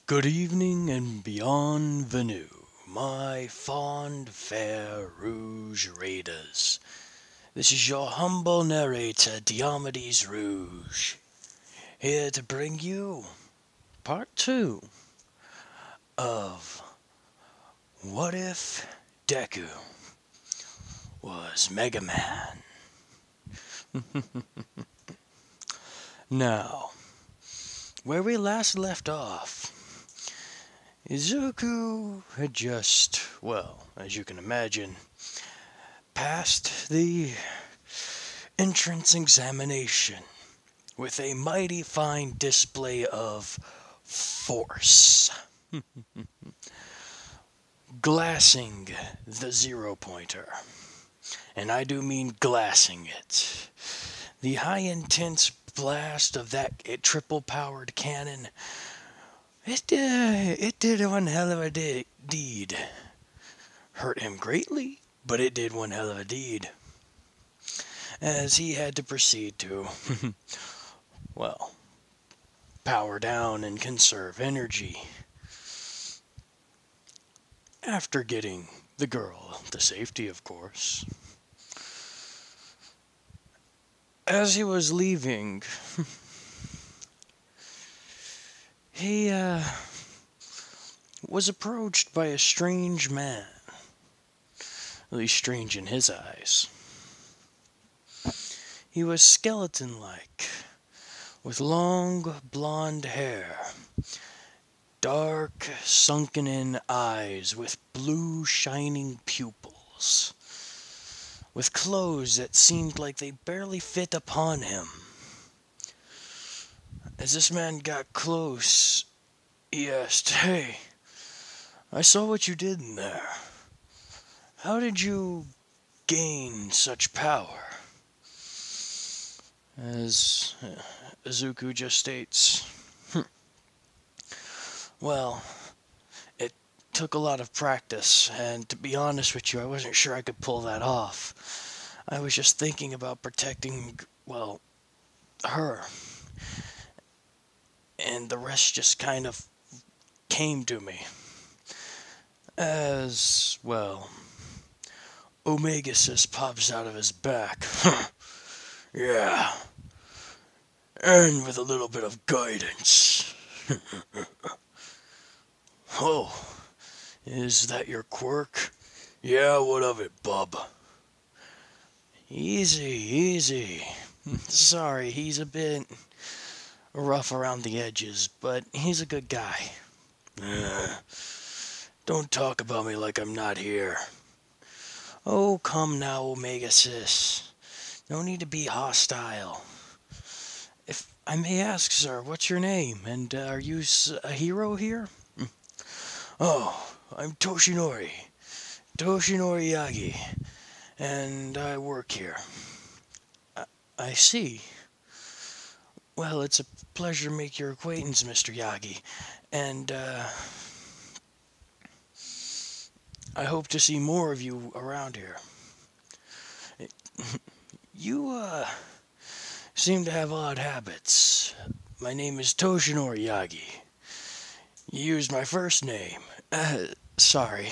Good evening and bienvenue, my fond fair rouge raiders. This is your humble narrator, Diomedes Rouge, here to bring you part 2 of What If Deku Was Megaman. Now, where we last left off, Izuku had just, well, as you can imagine, passed the entrance examination with a mighty fine display of force, glassing the zero pointer. And I do mean glassing it. The high intense blast of that triple powered cannon, it did one hell of a deed. Hurt him greatly, but it did one hell of a deed. As he had to proceed to, well, power down and conserve energy. After getting the girl to safety, of course. As he was leaving, he was approached by a strange man. At least strange in his eyes. He was skeleton-like, with long blonde hair, dark sunken-in eyes with blue shining pupils, with clothes that seemed like they barely fit upon him. As this man got close, he asked, "Hey, I saw what you did in there. How did you gain such power?" As Izuku just states, well, it took a lot of practice, and to be honest with you, I wasn't sure I could pull that off. I was just thinking about protecting, well, her. And the rest just kind of came to me. As, well, Omegasis pops out of his back. Yeah. And with a little bit of guidance. Oh, is that your quirk? Yeah, what of it, bub? Easy, easy. Sorry, he's a bit rough around the edges, but he's a good guy. Don't talk about me like I'm not here. Oh, come now, Omega Sis. No need to be hostile. If I may ask, sir, what's your name? And are you a hero here? Oh, I'm Toshinori. Toshinori Yagi. And I work here. I see. Well, it's a pleasure to make your acquaintance, Mr. Yagi. And, I hope to see more of you around here. You, seem to have odd habits. My name is Toshinori Yagi. You used my first name. Sorry.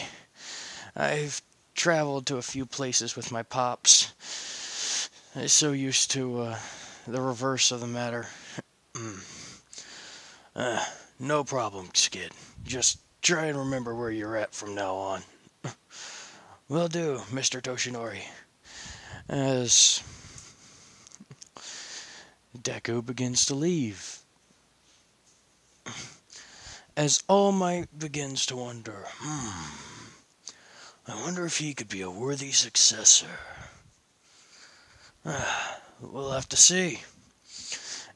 I've traveled to a few places with my pops. I'm so used to, the reverse of the matter. No problem, kid. Just try and remember where you're at from now on. Will do, Mr. Toshinori. As Deku begins to leave. As All Might begins to wonder, I wonder if he could be a worthy successor. We'll have to see.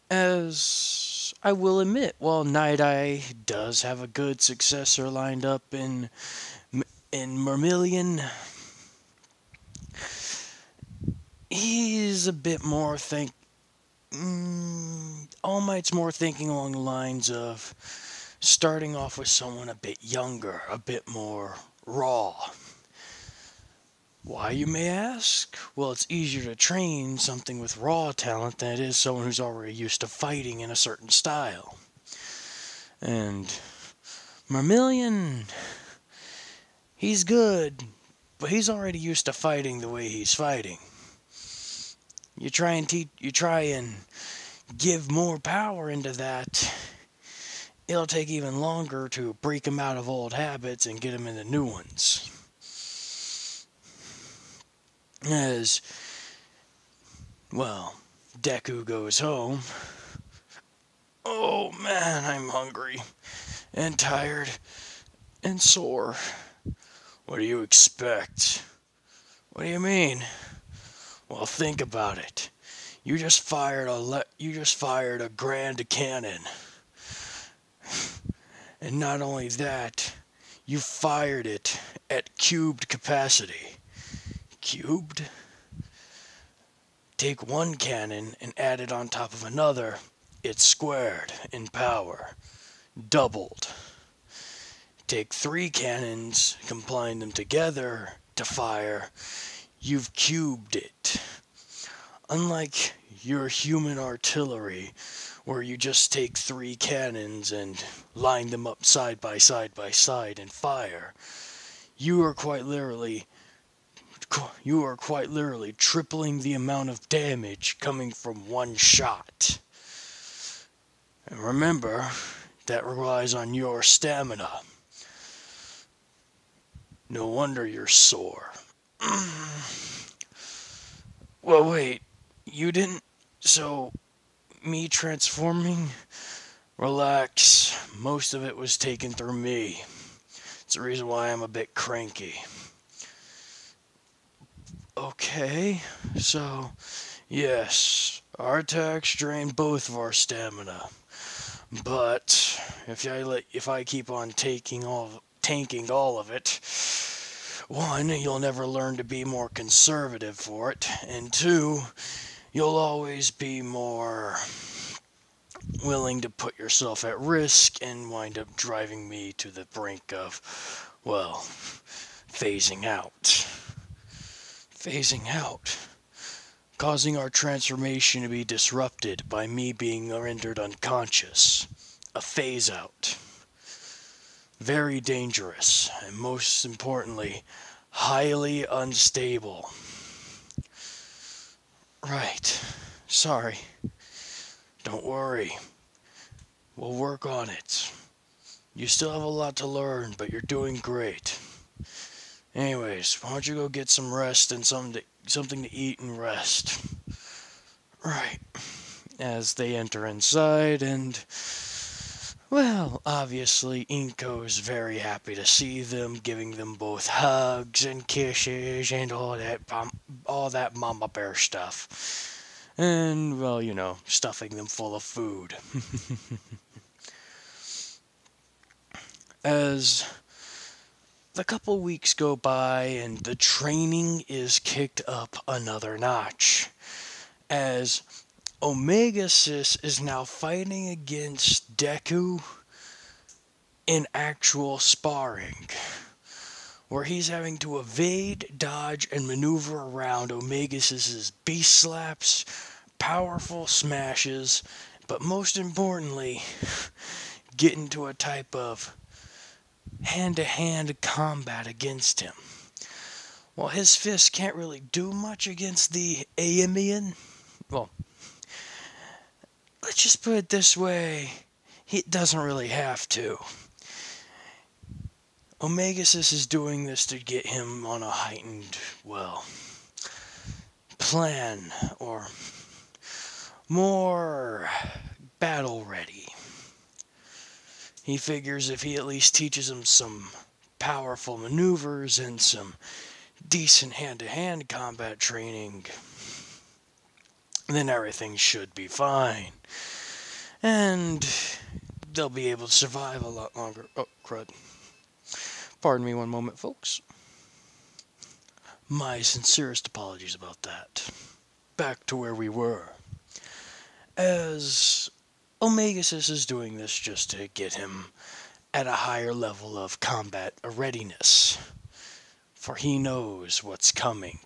As I will admit, while Night Eye does have a good successor lined up in Mermillion, he's a bit more All Might's more thinking along the lines of starting off with someone a bit younger, a bit more raw. Why, you may ask? Well, it's easier to train something with raw talent than it is someone who's already used to fighting in a certain style. And Vermilion, he's good, but he's already used to fighting the way he's fighting. You try and give more power into that, it'll take even longer to break him out of old habits and get him into new ones. As, well, Deku goes home. Oh man, I'm hungry and tired and sore. What do you expect? What do you mean? Well, think about it. You just fired a grand cannon. And not only that, you fired it at cubed capacity. Cubed? Take one cannon and add it on top of another, it's squared in power. Doubled. Take 3 cannons, combine them together to fire, you've cubed it. Unlike your human artillery, where you just take 3 cannons and line them up side by side by side and fire, you are quite literally tripling the amount of damage coming from one shot. And remember, that relies on your stamina. No wonder you're sore. Well, wait, you didn't... So, me transforming? Relax, most of it was taken through me. It's the reason why I'm a bit cranky. Okay, so, yes, our attacks drain both of our stamina. But, if I keep on tanking all of it, 1, you'll never learn to be more conservative for it, and 2, you'll always be more willing to put yourself at risk and wind up driving me to the brink of, well, phasing out. Phasing out. Causing our transformation to be disrupted by me being rendered unconscious. A phase out. Very dangerous, and most importantly, highly unstable. Right. Sorry. Don't worry. We'll work on it. You still have a lot to learn, but you're doing great. Anyways, why don't you go get some rest and something to eat and rest. Right. As they enter inside, and, well, obviously Inko's very happy to see them, giving them both hugs and kisses and all that mama bear stuff. And, well, stuffing them full of food. As the couple weeks go by and the training is kicked up another notch, as Omega Sis is now fighting against Deku in actual sparring, where he's having to evade, dodge, and maneuver around Omega Sis's beast slaps, powerful smashes, but most importantly, get into a type of hand-to-hand combat against him. While his fists can't really do much against the Aemian, well, let's just put it this way, he doesn't really have to. Omegasis is doing this to get him on a heightened, well, plan, or more battle ready. He figures if he at least teaches him some powerful maneuvers and some decent hand-to-hand combat training, then everything should be fine. And they'll be able to survive a lot longer. Oh, crud. Pardon me one moment, folks. My sincerest apologies about that. Back to where we were. As Omegasis is doing this just to get him at a higher level of combat readiness. For he knows what's coming.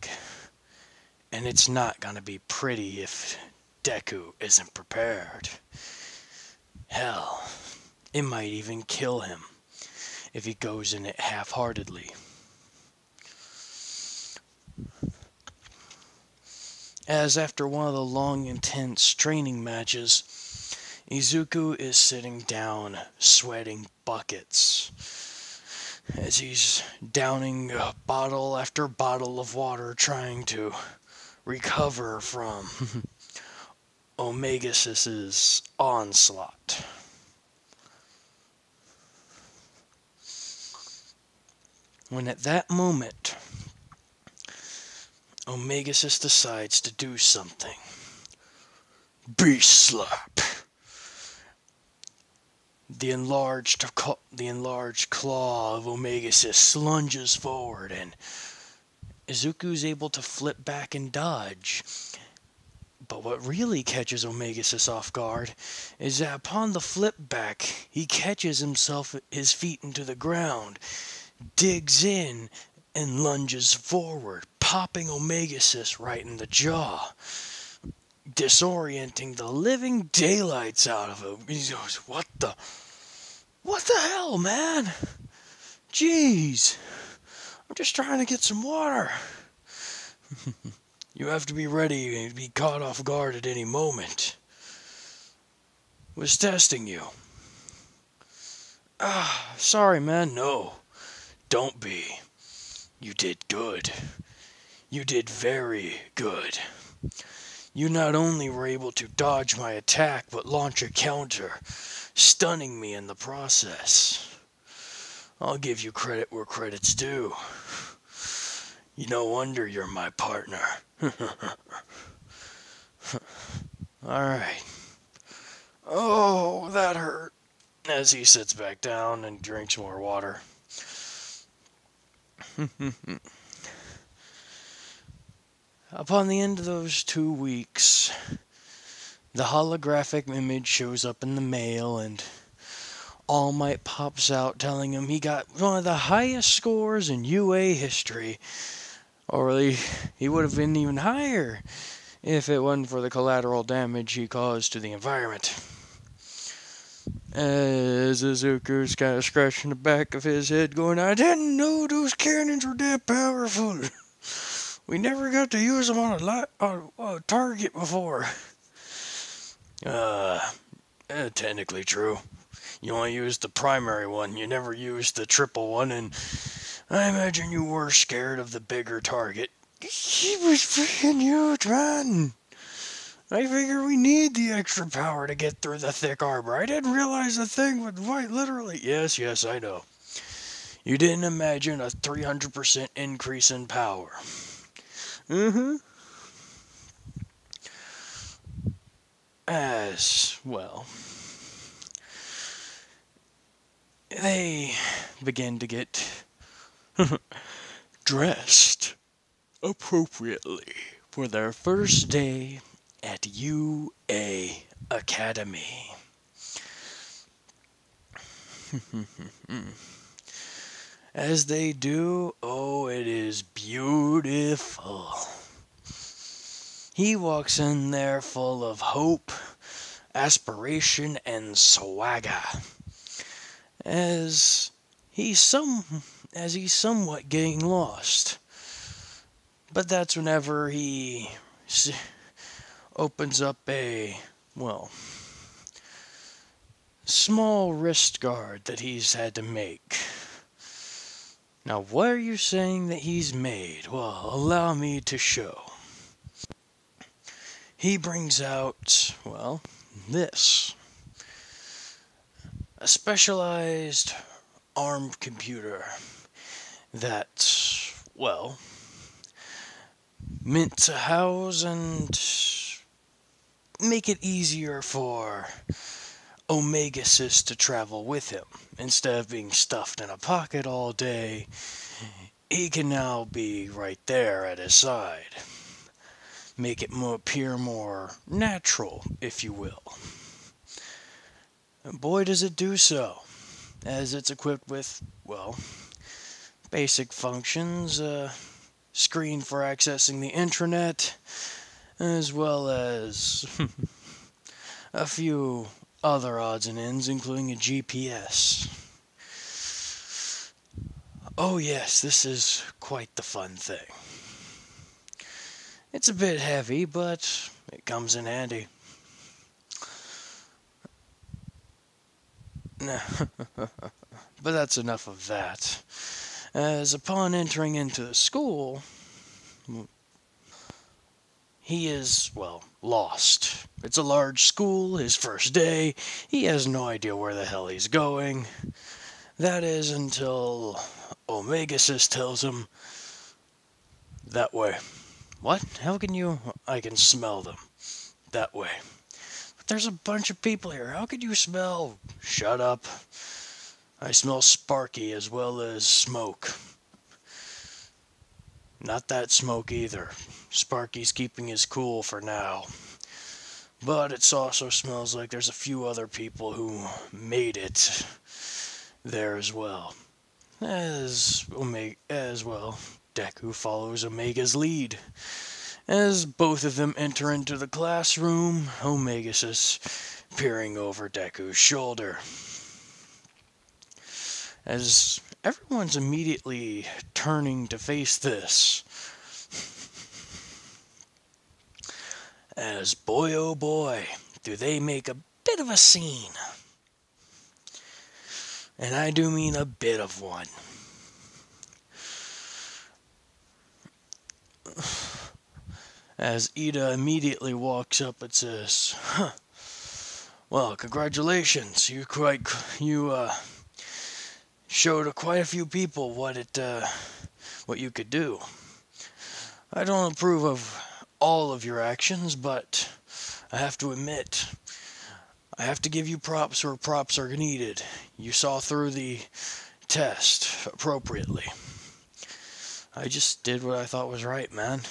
And it's not gonna be pretty if Deku isn't prepared. Hell, it might even kill him. if he goes in it half-heartedly. As after one of the long, intense training matches, Izuku is sitting down, sweating buckets, as he's downing bottle after bottle of water, trying to recover from Omegasis's onslaught. When at that moment, Omegasis decides to do something. Beast Slap! The enlarged claw of Omegasis lunges forward, and Izuku's able to flip back and dodge. But what really catches Omegasis off guard is that upon the flip back, he catches his feet into the ground, digs in, and lunges forward, popping Omegasis right in the jaw, disorienting the living daylights out of him. He goes, what the hell, man? Jeez, I'm just trying to get some water. You have to be ready to be caught off guard at any moment. Was testing you. Sorry, man, no. Don't be. You did good. You did very good. You not only were able to dodge my attack, but launch a counter, stunning me in the process. I'll give you credit where credit's due. No wonder you're my partner. Alright. Oh, that hurt. As he sits back down and drinks more water. Upon the end of those 2 weeks, the holographic image shows up in the mail, and All Might pops out telling him he got one of the highest scores in UA history. Or really, he would have been even higher if it wasn't for the collateral damage he caused to the environment. As Izuku's kind of scratching the back of his head going, I didn't know those cannons were that powerful. We never got to use them on a target before. Technically true. You only used the primary one. You never used the triple one, and I imagine you were scared of the bigger target. He was freaking huge, man. I figure we need the extra power to get through the thick armor. I didn't realize the thing would quite literally... Yes, I know. You didn't imagine a 300% increase in power. As well, they begin to get dressed appropriately for their first day at UA Academy. As they do, oh, it is beautiful. He walks in there full of hope, aspiration, and swagger. As he's somewhat getting lost. But that's whenever he opens up a, small wrist guard that he's had to make. Now, what are you saying that he's made? Well, allow me to show. He brings out, this. A specialized ARM computer that, meant to house and make it easier for Omegasis to travel with him. Instead of being stuffed in a pocket all day, he can now be right there at his side. Make it appear more natural, if you will. And boy, does it do so, as it's equipped with, basic functions, screen for accessing the intranet, as well as a few other odds and ends, including a GPS. Oh, yes, this is quite the fun thing. It's a bit heavy, but it comes in handy. But that's enough of that. As upon entering into the school, he is, well, lost. It's a large school, his first day. He has no idea where the hell he's going. That is until Omegasis tells him, that way. What? How can you? I can smell them. That way. But there's a bunch of people here. How could you smell? Shut up. I smell Sparky as well as smoke. Not that smoke either. Sparky's keeping his cool for now. But it also smells like there's a few other people who made it there as well. As well, Deku follows Omega's lead. As both of them enter into the classroom, Omega's is peering over Deku's shoulder. As everyone's immediately turning to face this, as boy oh boy, do they make a bit of a scene. And I do mean a bit of one. As Ida immediately walks up and says, well, congratulations. You showed quite a few people what you could do. I don't approve of all of your actions, but I have to admit, I have to give you props where props are needed. You saw through the test appropriately. I just did what I thought was right, man.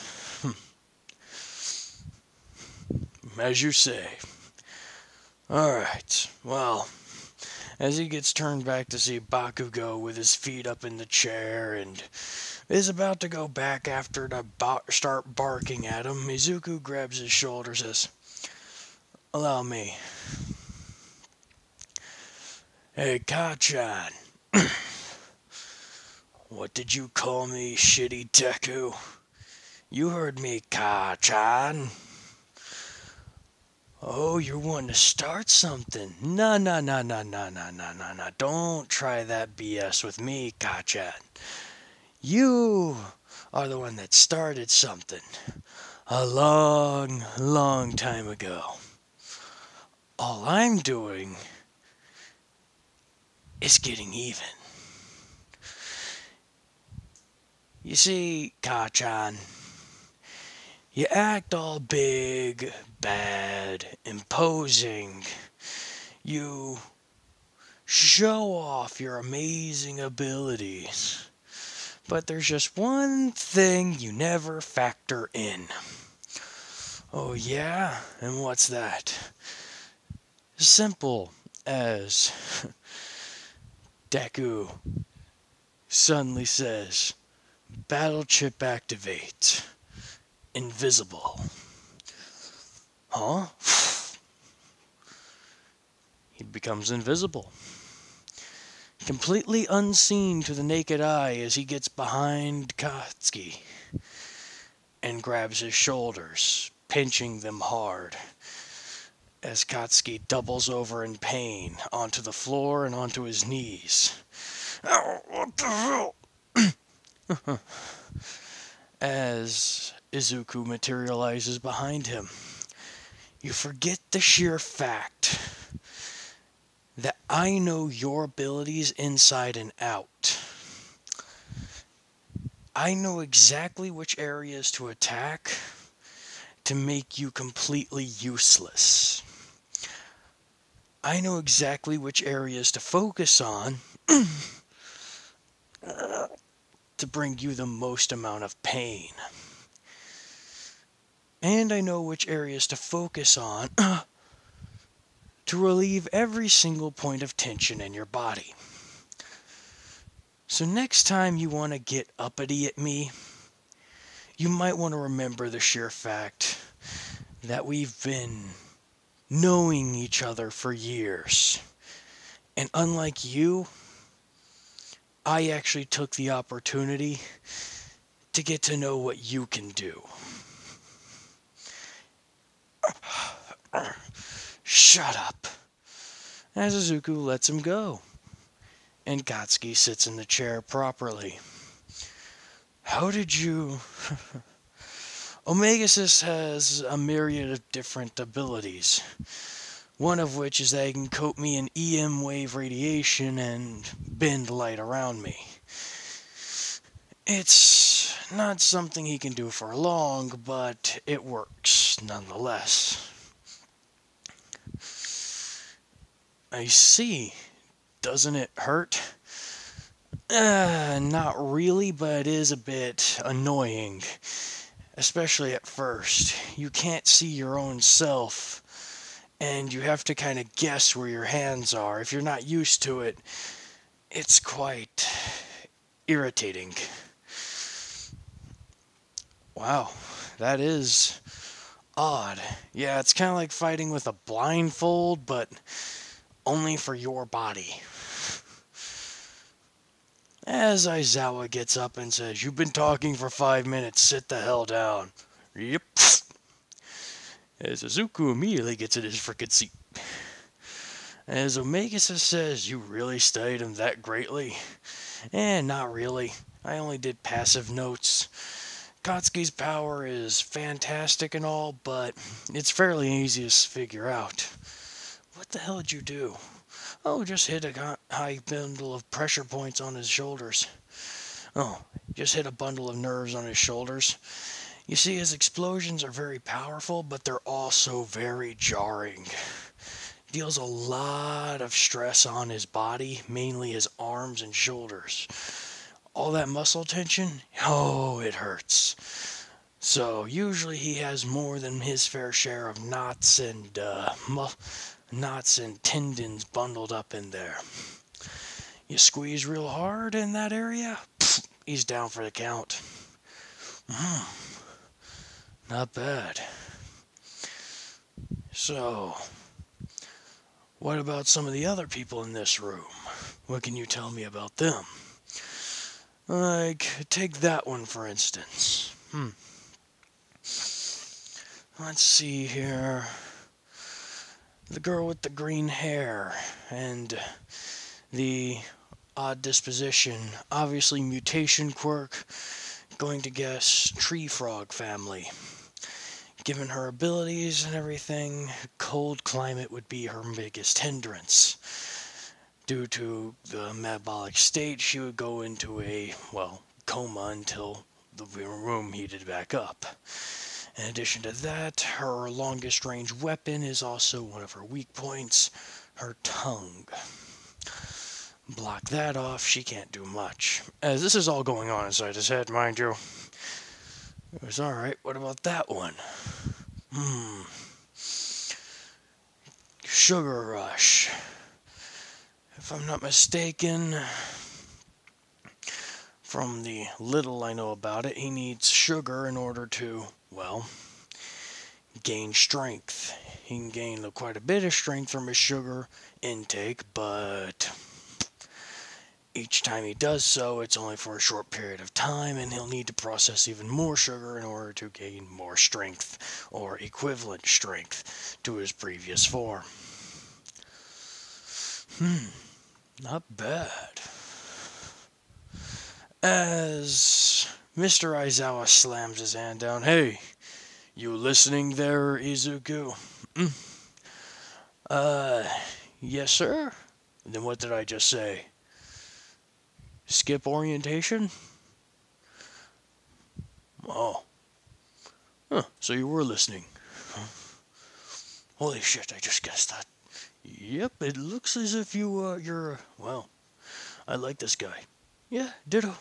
As you say. Alright, well, as he gets turned back to see Bakugo with his feet up in the chair and is about to go back after to start barking at him, Mizuku grabs his shoulder and says, allow me. Hey, Kachan. What did you call me, shitty Deku? You heard me, Kachan. Oh, you're wanting to start something. No. Don't try that BS with me, Kachan. You are the one that started something a long time ago. All I'm doing is getting even. You see, Kachan, you act all big, bad, imposing. You show off your amazing abilities. But there's just one thing you never factor in. Oh yeah? And what's that? Simple as Deku suddenly says, battle chip activate. Invisible. Huh? He becomes invisible. Completely unseen to the naked eye as he gets behind Katsuki and grabs his shoulders, pinching them hard as Katsuki doubles over in pain onto the floor and onto his knees. Ow, what the hell? As Izuku materializes behind him, you forget the sheer fact that I know your abilities inside and out. I know exactly which areas to attack to make you completely useless. I know exactly which areas to focus on to bring you the most amount of pain. And I know which areas to focus on to relieve every single point of tension in your body. So next time you want to get uppity at me, you might want to remember the sheer fact that we've been knowing each other for years. And unlike you, I actually took the opportunity to get to know what you can do. Shut up. As Izuku lets him go, and Katsuki sits in the chair properly. How did you... Omegasis has a myriad of different abilities. One of which is that he can coat me in EM wave radiation and bend light around me. It's not something he can do for long, but it works nonetheless. I see. Doesn't it hurt? Not really, but it is a bit annoying. Especially at first. You can't see your own self, and you have to kind of guess where your hands are. If you're not used to it, it's quite irritating. Wow, that is odd. Yeah, it's kind of like fighting with a blindfold, but only for your body. As Aizawa gets up and says, "You've been talking for 5 minutes, sit the hell down." Yep. As Izuku immediately gets in his frickin' seat. As Omegasis says, "You really studied him that greatly?" Not really. I only did passive notes. Katsuki's power is fantastic and all, but it's fairly easy to figure out. What the hell did you do? Oh, just hit a high bundle of pressure points on his shoulders. Oh, just hit a bundle of nerves on his shoulders. You see, his explosions are very powerful, but they're also very jarring. Deals a lot of stress on his body, mainly his arms and shoulders. All that muscle tension, oh, it hurts. So usually he has more than his fair share of knots and tendons bundled up in there. You squeeze real hard in that area, he's down for the count. Not bad. So, what about some of the other people in this room? What can you tell me about them? Like, take that one for instance. Let's see here. The girl with the green hair and the odd disposition. Obviously mutation quirk. Going to guess tree frog family. Given her abilities and everything, cold climate would be her biggest hindrance. Due to the metabolic state, she would go into a, coma until the room heated back up. In addition to that, her longest range weapon is also one of her weak points, her tongue. Block that off, she can't do much. As this is all going on inside his head, mind you. It was alright, what about that one? Sugar rush. If I'm not mistaken, from the little I know about it, he needs sugar in order to, gain strength. He can gain quite a bit of strength from his sugar intake, but each time he does so, it's only for a short period of time, and he'll need to process even more sugar in order to gain more strength, or equivalent strength, to his previous form. Not bad. As Mr. Aizawa slams his hand down, "Hey, you listening there, Izuku?" Yes, sir? Then what did I just say? Skip orientation? Oh. So you were listening. Holy shit, I just guessed that. Yep, it looks as if you're, I like this guy. Yeah, ditto.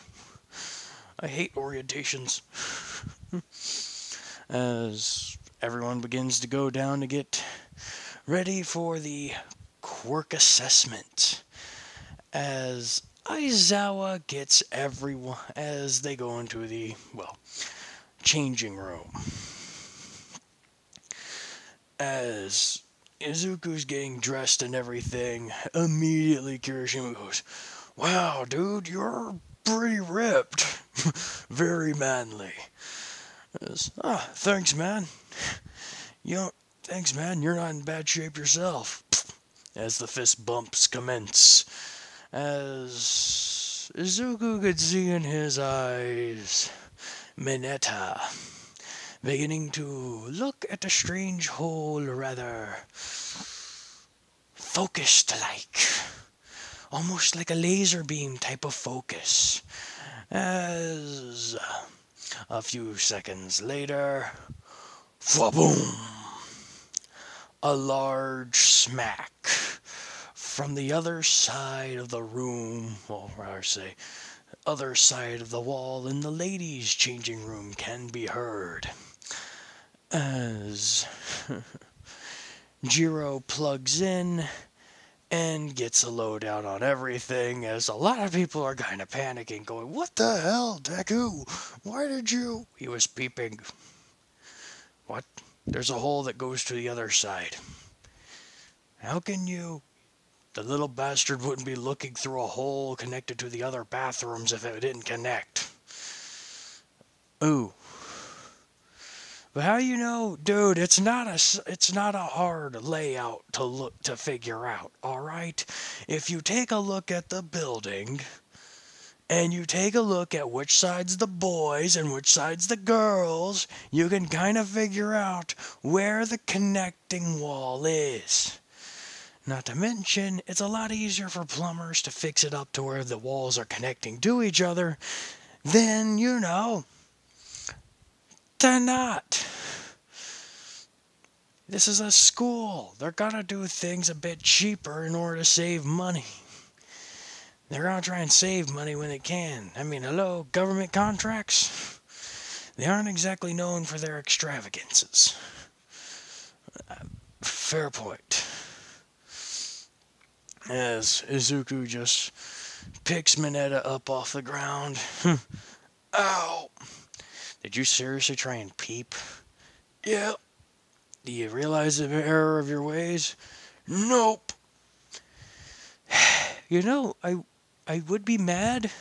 I hate orientations. As everyone begins to go down to get ready for the quirk assessment. As Aizawa gets everyone as they go into the, changing room. As Izuku's getting dressed and everything, immediately Kirishima goes, Wow, dude, you're pretty ripped. Very manly. Thanks, man. You know, thanks, man. You're not in bad shape yourself. As the fist bumps commence, as Izuku could see in his eyes, Mineta beginning to look at the strange hole rather focused like, almost like a laser beam type of focus. As a few seconds later, boom, a large smack from the other side of the room, or rather say, other side of the wall in the ladies' changing room can be heard. As Jiro plugs in and gets a lowdown on everything, as a lot of people are kind of panicking, going, "What the hell, Deku? Why did you?" He was peeping. What? There's a hole that goes to the other side. How can you? The little bastard wouldn't be looking through a hole connected to the other bathrooms if it didn't connect. Ooh. But how you know, dude? It's not a hard layout to figure out. All right, if you take a look at the building, and you take a look at which side's the boys and which side's the girls, you can kind of figure out where the connecting wall is. Not to mention, it's a lot easier for plumbers to fix it up to where the walls are connecting to each other than, to not. This is a school. They're gonna do things a bit cheaper in order to save money. They're gonna try and save money when they can. I mean, hello, government contracts? They aren't exactly known for their extravagances. Fair point. As Izuku just picks Mineta up off the ground. Ow! Did you seriously try and peep? Yep. Do you realize the error of your ways? Nope. I would be mad,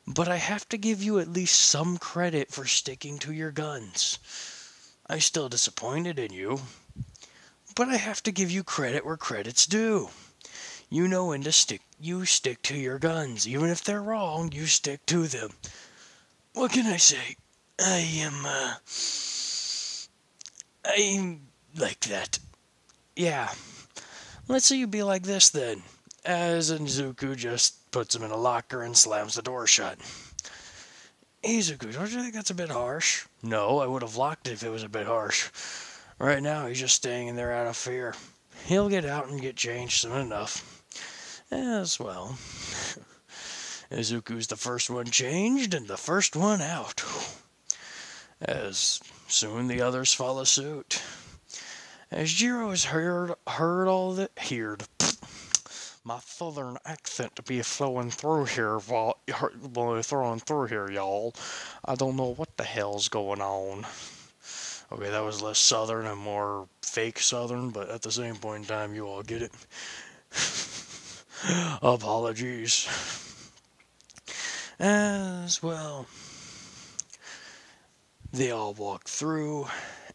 but I have to give you at least some credit for sticking to your guns. I'm still disappointed in you, but I have to give you credit where credit's due. You know when to stick. You stick to your guns. Even if they're wrong, you stick to them. What can I say? I'm like that. Yeah. Let's say you be like this then. As Izuku just puts him in a locker and slams the door shut. Izuku, don't you think that's a bit harsh? No, I would have locked it if it was a bit harsh. Right now, he's just staying in there out of fear. He'll get out and get changed soon enough. As well. Izuku's the first one changed and the first one out. As soon the others follow suit. As Jiro has heard all that, my southern accent to be flowing through here, y'all. I don't know what the hell's going on. Okay, that was less southern and more fake southern, but at the same point in time, you all get it. Apologies. As well, they all walk through,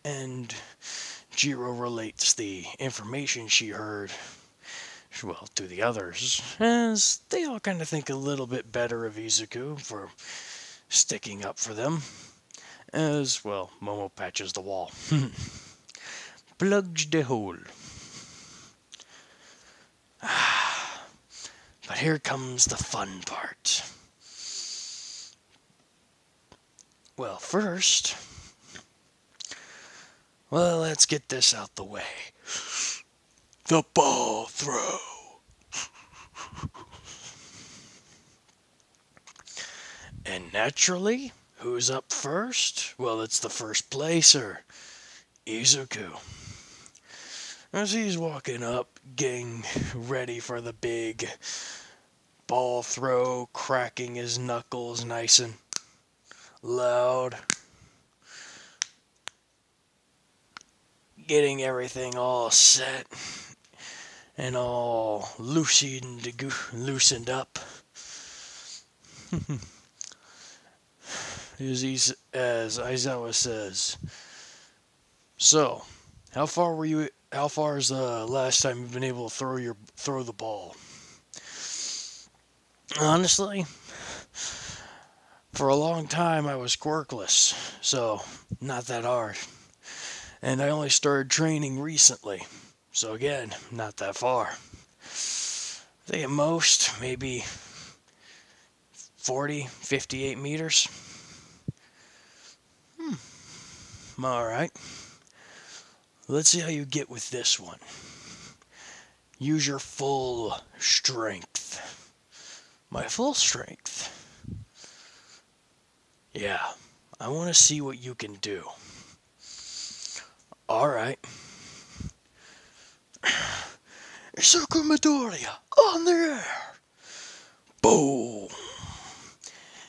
and Jiro relates the information she heard, well, to the others, as they all kind of think a little bit better of Izuku for sticking up for them. As, well, Momo patches the wall. Plugs the hole. But here comes the fun part. Well, first, let's get this out the way. The ball throw. And naturally, who's up first? Well, it's the first placer, Izuku. As he's walking up, getting ready for the big ball throw, cracking his knuckles nice and loud, getting everything all set. and all loosened up. As Aizawa says. So, How far is the last time you've been able to throw the ball? Honestly, for a long time I was quirkless, so not that hard. And I only started training recently, so again, not that far. I think at most maybe 40, 58 meters. Alright. Let's see how you get with this one. Use your full strength. My full strength? Yeah, I want to see what you can do. Alright. Izuku Midoriya, on the air! Boom!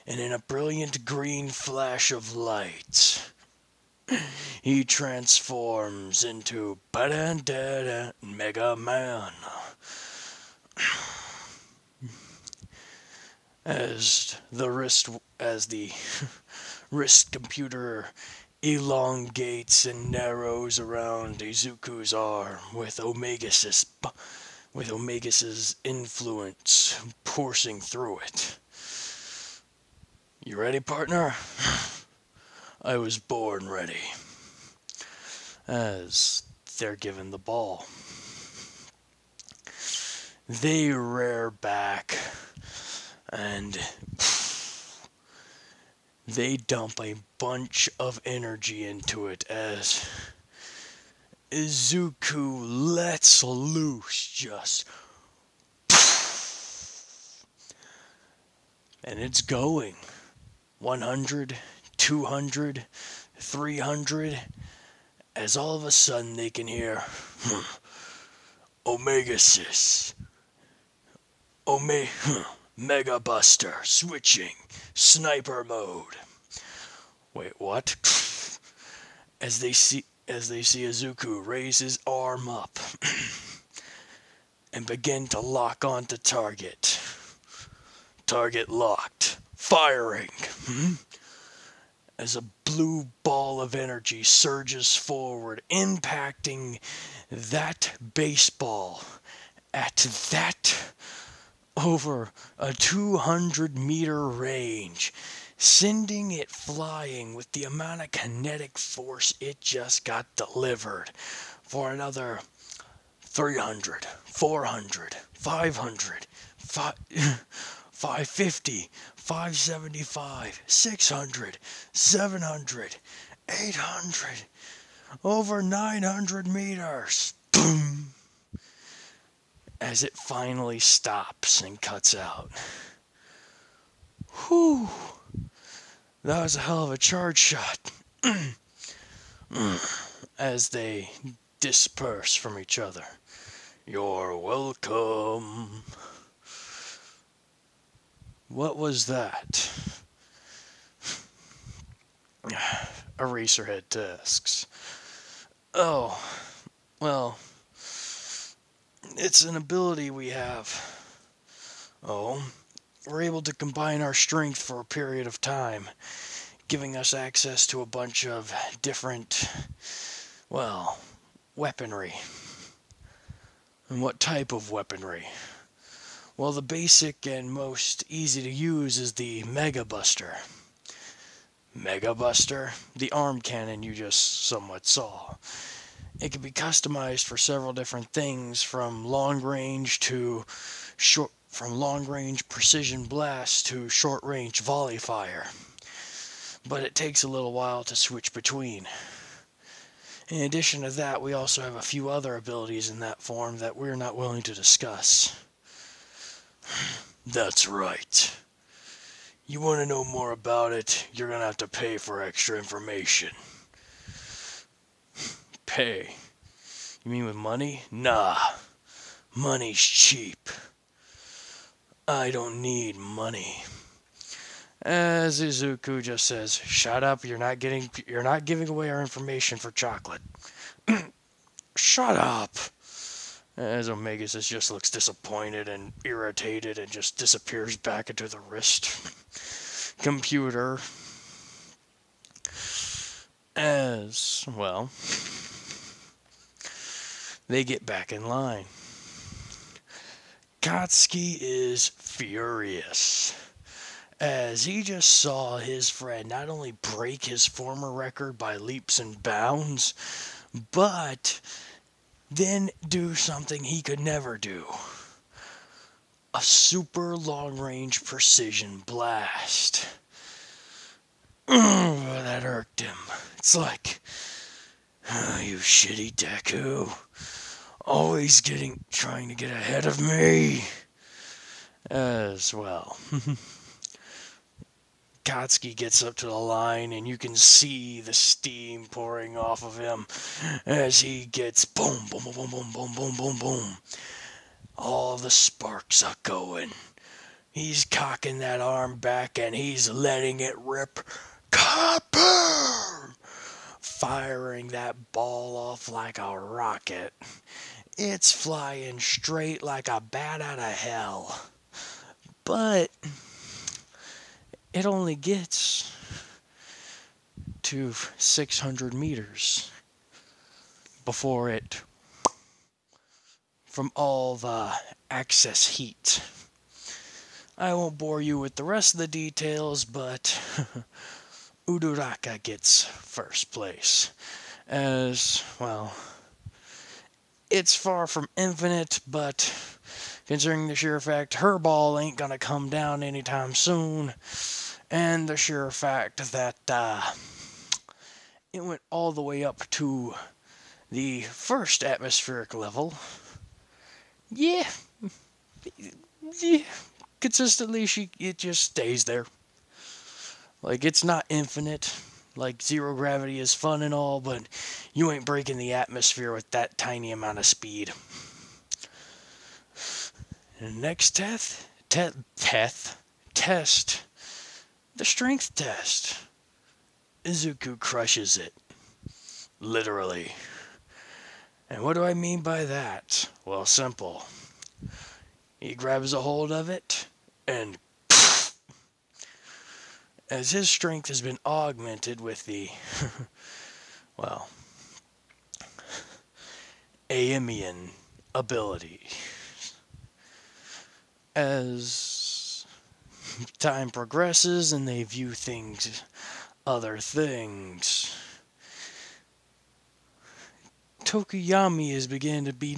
And in a brilliant green flash of light, he transforms into Megaman. As the wrist computer elongates and narrows around Izuku's arm with Omegas's influence coursing through it. You ready, partner? I was born ready. As they're given the ball, they rear back and they dump a bunch of energy into it as Izuku lets loose just. And it's going. 100, 200, 300, as all of a sudden they can hear Omegasys. Mega Buster switching sniper mode. Wait, what? As they see Izuku raise his arm up and begin to lock onto target. Target locked. Firing. As a blue ball of energy surges forward, impacting that baseball at that over a 200-meter range, sending it flying with the amount of kinetic force it just got delivered for another 300, 400, 500, 550, 575, 600, 700, 800, over 900 meters. Boom! As it finally stops and cuts out. Whew! That was a hell of a charge shot. As they disperse from each other. You're welcome. What was that? Eraserhead asks. Oh, well, it's an ability we have. Oh, we're able to combine our strength for a period of time, giving us access to a bunch of different, well, weaponry. And what type of weaponry? Well, the basic and most easy to use is the Mega Buster. Mega Buster, the arm cannon you just somewhat saw. It can be customized for several different things, from long range precision blast to short range volley fire. But it takes a little while to switch between. In addition to that, we also have a few other abilities in that form that we're not willing to discuss. That's right. You want to know more about it, you're going to have to pay for extra information. Pay? You mean with money? Nah. Money's cheap. I don't need money. As Izuku just says, shut up, you're not giving away our information for chocolate. Shut up. As Omegasis just looks disappointed and irritated and just disappears back into the wrist computer. As, well, they get back in line. Katsuki is furious, as he just saw his friend not only break his former record by leaps and bounds, but then do something he could never do. A super long-range precision blast. That irked him. It's like, oh, you shitty Deku. Always trying to get ahead of me. As well. Katsuki gets up to the line, and you can see the steam pouring off of him as he gets boom, boom, boom, boom, boom, boom, boom, boom, boom. All the sparks are going. He's cocking that arm back, and he's letting it rip. Copper! Firing that ball off like a rocket. It's flying straight like a bat out of hell. But it only gets to 600 meters before it, from all the excess heat. I won't bore you with the rest of the details, but Uraraka gets first place. As, well, it's far from infinite, but considering the sheer fact her ball ain't gonna come down anytime soon, and the sheer fact that it went all the way up to the first atmospheric level, yeah, consistently it just stays there. Like, it's not infinite. Like, zero gravity is fun and all, but you ain't breaking the atmosphere with that tiny amount of speed. And next test, the strength test. Izuku crushes it. Literally. And what do I mean by that? Well, simple. He grabs a hold of it, and as his strength has been augmented with the, well, Aemian ability. As time progresses and they view other things, Tokuyami is beginning to be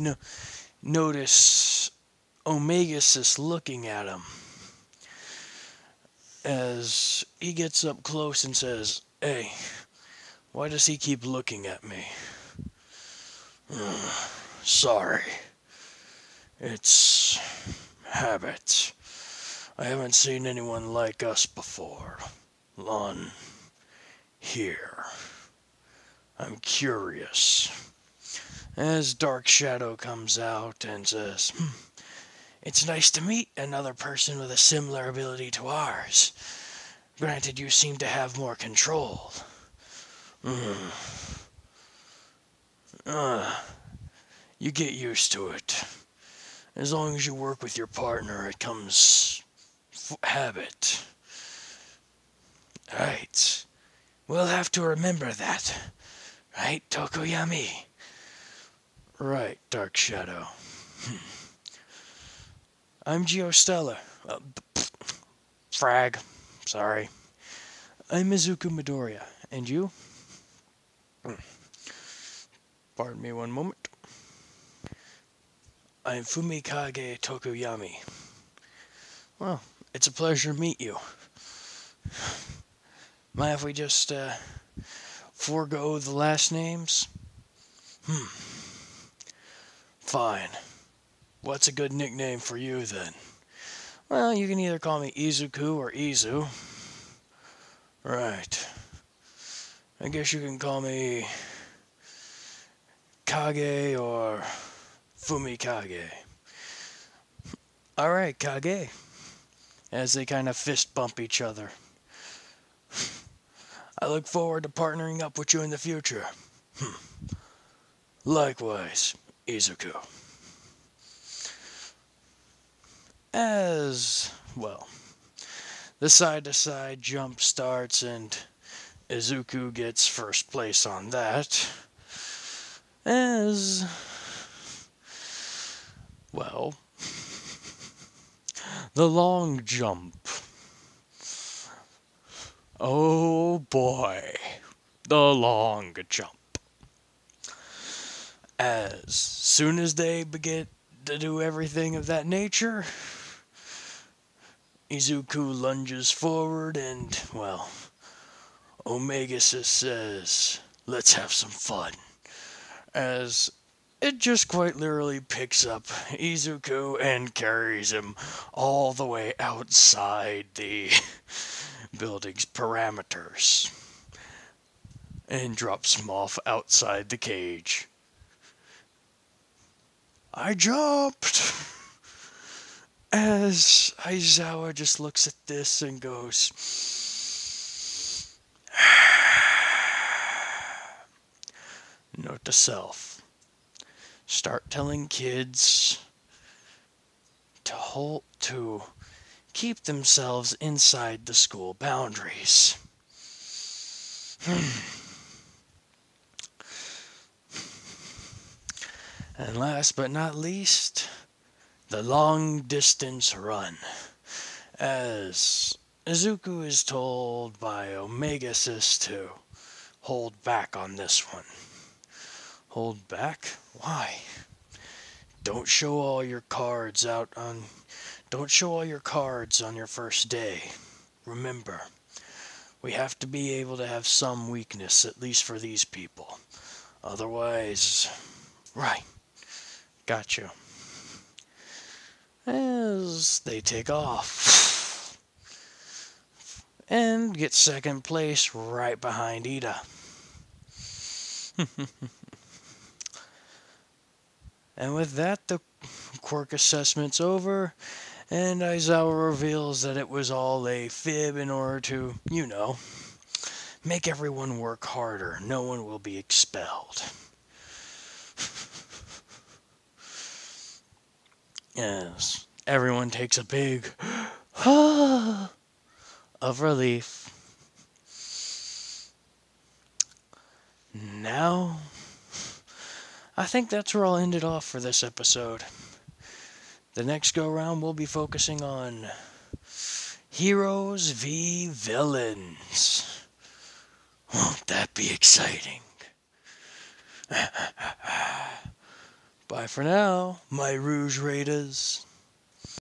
notice Omegasis looking at him. As he gets up close and says, "Hey, why does he keep looking at me?" Sorry. It's habit. I haven't seen anyone like us before. On here. I'm curious. As Dark Shadow comes out and says, "It's nice to meet another person with a similar ability to ours. Granted, you seem to have more control. You get used to it. As long as you work with your partner, it comes habit. Right. We'll have to remember that. Right, Tokoyami?" "Right, Dark Shadow." "I'm Geostellar. Frag. Sorry. I'm Izuku Midoriya. And you?" "Pardon me one moment. I'm Fumikage Tokoyami." "Well, it's a pleasure to meet you. Mind if we just forego the last names?" "Fine. What's a good nickname for you then?" "Well, you can either call me Izuku or Izu." "Right. I guess you can call me Kage or Fumikage." "Alright, Kage." As they kind of fist bump each other. "I look forward to partnering up with you in the future." "Likewise, Izuku." As, well, the side-to-side jump starts and Izuku gets first place on that. As, well, the long jump. Oh boy, the long jump. As soon as they begin to do everything of that nature, Izuku lunges forward and, well, Omega says, let's have some fun. As it just quite literally picks up Izuku and carries him all the way outside the building's parameters and drops him off outside the cage. I jumped! As Aizawa just looks at this and goes, note to self, start telling kids to keep themselves inside the school boundaries. And last but not least, the long distance run. As Izuku is told by Omega Sis to hold back on this one. Hold back? Why? Don't show all your cards on your first day. Remember, we have to be able to have some weakness, at least for these people. Otherwise, right. Got you. As they take off and get second place right behind Ida. And with that, the quirk assessment's over, and Aizawa reveals that it was all a fib in order to, make everyone work harder. No one will be expelled. Yes, everyone takes a big of relief. Now, I think that's where I'll end it off for this episode. The next go-round we'll be focusing on heroes v villains. Won't that be exciting? Bye for now, my Rouge Raiders.